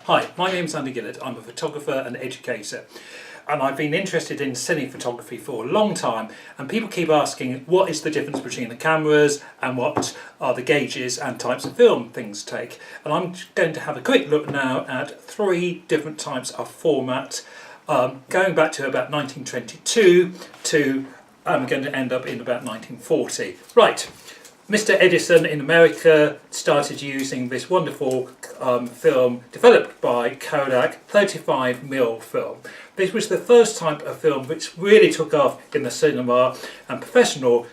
Hi, my name's Andy Gillett. I'm a photographer and educator, and I've been interested in cine photography for a long time, and people keep asking what is the difference between the cameras and what are the gauges and types of film things take. And I'm going to have a quick look now at 3 different types of format, going back to about 1922 to I'm going to end up in about 1940. Right. Mr. Edison in America started using this wonderful film developed by Kodak, 35mm film. This was the first type of film which really took off in the cinema, and professional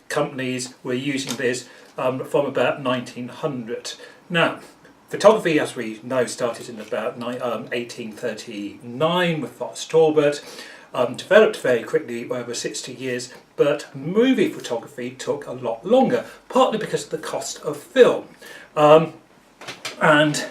companies were using this from about 1900. Now, photography, as we know, started in about 1839 with Fox Talbot. Developed very quickly over 60 years, but movie photography took a lot longer, partly because of the cost of film. And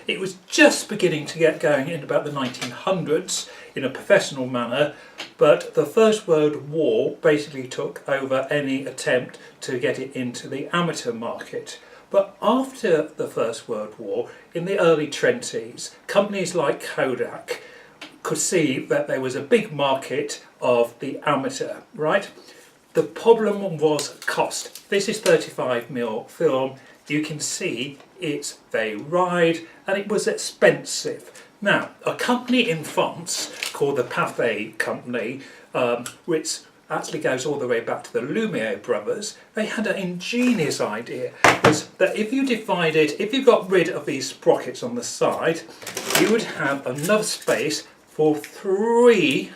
it was just beginning to get going in about the 1900s in a professional manner, but the First World War basically took over any attempt to get it into the amateur market. But after the First World War, in the early 20s, companies like Kodak could see that there was a big market of the amateur, right? The problem was cost. This is 35mm film. You can see it's very wide and it was expensive. Now, a company in France called the Pathé Company, which actually goes all the way back to the Lumiere brothers, they had an ingenious idea, was that if you got rid of these sprockets on the side, you would have enough space for 3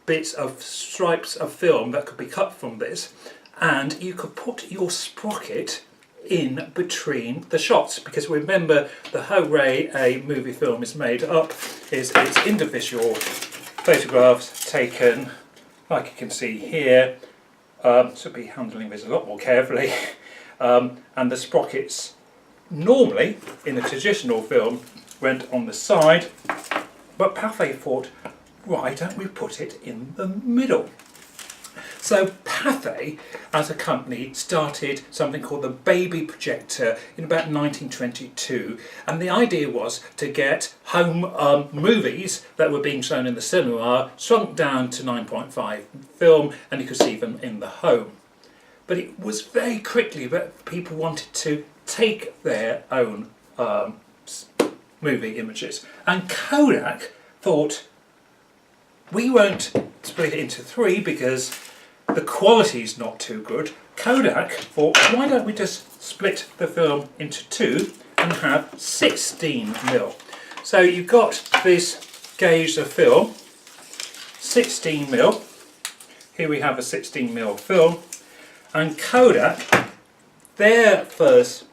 bits of stripes of film that could be cut from this, and you could put your sprocket in between the shots, because remember, the whole way a movie film is made up is it's individual photographs taken, like you can see here. Should be handling this a lot more carefully, and the sprockets normally in a traditional film went on the side, but Pathé thought, why don't we put it in the middle? So Pathé, as a company, started something called the baby projector in about 1922, and the idea was to get home movies that were being shown in the cinema shrunk down to 9.5 film, and you could see them in the home. But it was very quickly that people wanted to take their own movie images, and Kodak thought, we won't split it into 3 because the quality is not too good. Kodak thought, why don't we just split the film into 2 and have 16mm. So you've got this gauge of film, 16mm. Here we have a 16mm film, and Kodak, their first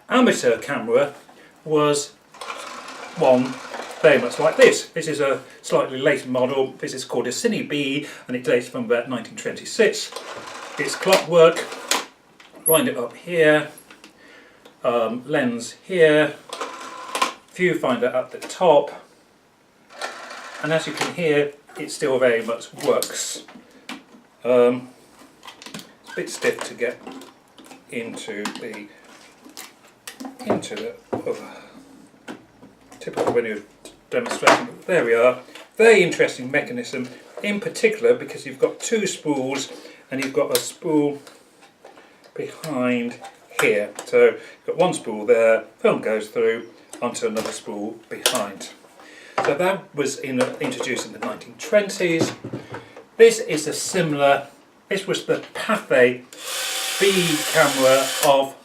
amateur camera was one very much like this. This is a slightly later model. This is called a Cine B, and it dates from about 1926. It's clockwork, wind it up here, lens here, viewfinder at the top, and as you can hear, it still very much works. It's a bit stiff to get into the typical when you're demonstrating, but there we are. Very interesting mechanism, in particular because you've got 2 spools and you've got a spool behind here. So you've got 1 spool there, film goes through onto another spool behind. So that was introduced in the 1920s. This is this was the Pathé B camera of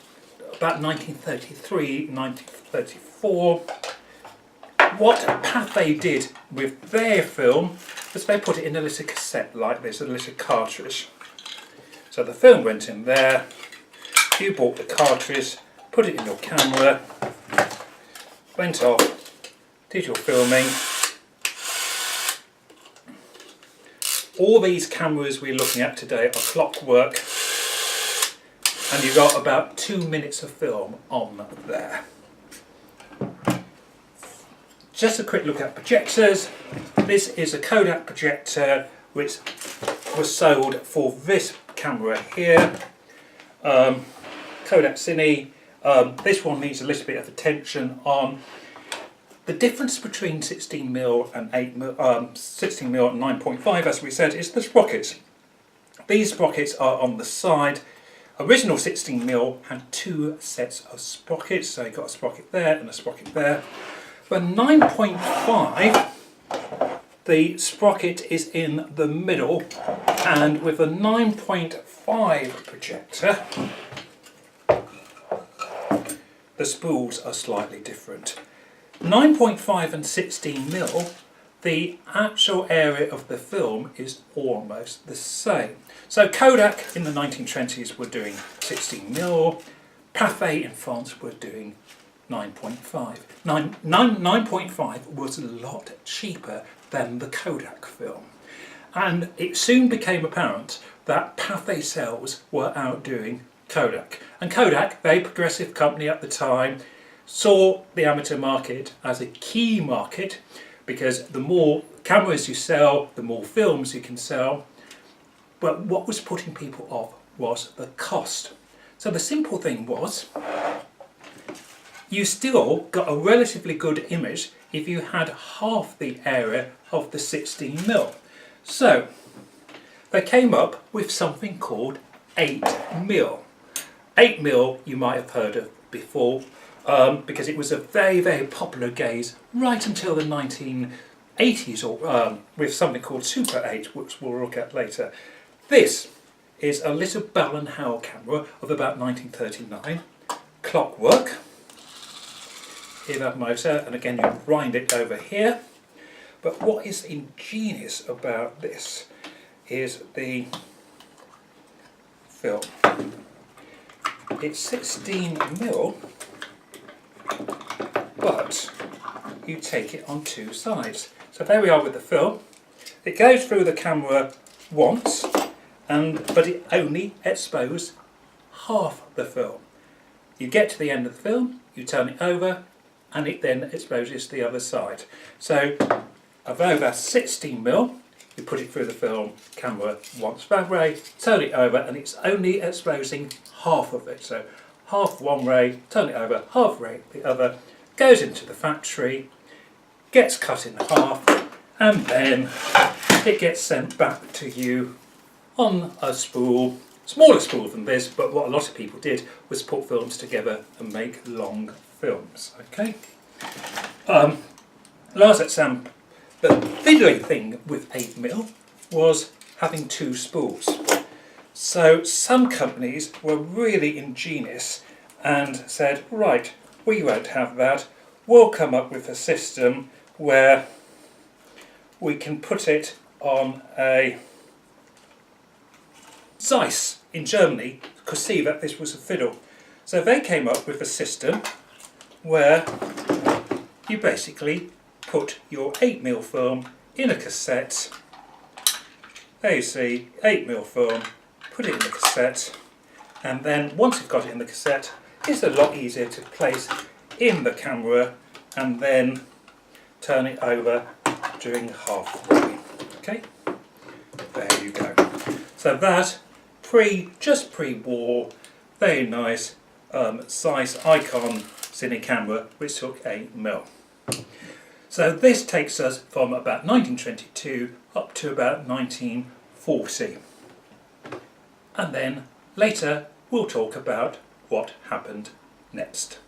about 1933, 1934. What Pathé did with their film was they put it in a little cassette like this, a little cartridge. So the film went in there, you bought the cartridge, put it in your camera, went off, did your filming. All these cameras we're looking at today are clockwork, and you've got about 2 minutes of film on there. Just a quick look at projectors. This is a Kodak projector which was sold for this camera here. Kodak Cine This one needs a little bit of attention on the difference between 16mm and 16mm and 9.5, as we said, is the sprockets. These sprockets are on the side. Original 16mm had two sets of sprockets, so you've got a sprocket there and a sprocket there. For 9.5, the sprocket is in the middle, and with a 9.5 projector, the spools are slightly different. 9.5 and 16mm, the actual area of the film is almost the same. So Kodak in the 1920s were doing 16mm, Pathé in France were doing 9.5. 9.5 was a lot cheaper than the Kodak film. And it soon became apparent that Pathé sales were outdoing Kodak. And Kodak, very progressive company at the time, saw the amateur market as a key market, because the more cameras you sell, the more films you can sell. But what was putting people off was the cost. So the simple thing was, you still got a relatively good image if you had half the area of the 16mm. So they came up with something called 8mm. 8mm you might have heard of before, because it was a very, very popular gaze right until the 1980s, or with something called Super 8, which we'll look at later. This is a little Bell & Howell camera of about 1939, clockwork. Here that motor, and again you wind it over here. But what is ingenious about this is the film. It's 16mm, but you take it on two sides. So there we are with the film. It goes through the camera once, but it only exposes half the film. You get to the end of the film, you turn it over, and it then exposes the other side. So although that's 16mm, you put it through the film camera once that way, turn it over, and it's only exposing half of it. So half one way, turn it over, half way the other, goes into the factory, gets cut in half, and then it gets sent back to you on a spool, smaller spool than this, but what a lot of people did was put films together and make long films. Okay. Last example, the fiddly thing with 8mm was having two spools. So some companies were really ingenious and said, right, we won't have that. We'll come up with a system where we can put it on a Zeiss in Germany, could see that this was a fiddle. So they came up with a system where you basically put your 8mm film in a cassette. There you see, 8mm film, put it in the cassette, and then once you've got it in the cassette, it's a lot easier to place in the camera and then turn it over during halfway. Okay, there you go. So that just pre-war, very nice Zeiss Icon cine camera which took 8mm. So this takes us from about 1922 up to about 1940. And then later we'll talk about what happened next.